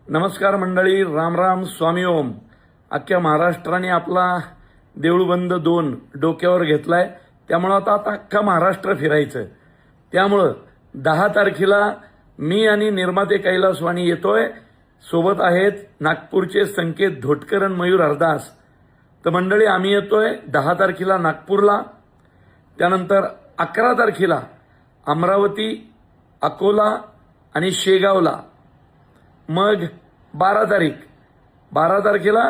नमस्कार मंडळी, राम राम, स्वामी ओम. अख्ख्या महाराष्ट्राने आपला देऊळबंद 2 डोक्यावर घेतलाय. त्यामुळं आता अख्खा महाराष्ट्र फिरायचं. त्यामुळं 10 तारखेला मी आणि निर्माते कैलास वाणी येतोय. सोबत आहेत नागपूरचे संकेत धोटकर आणि मयूर हरदास. तर मंडळी, आम्ही येतोय 10 तारखेला नागपूरला. त्यानंतर 11 तारखेला अमरावती, अकोला आणि शेगावला. मग 12 तारखेला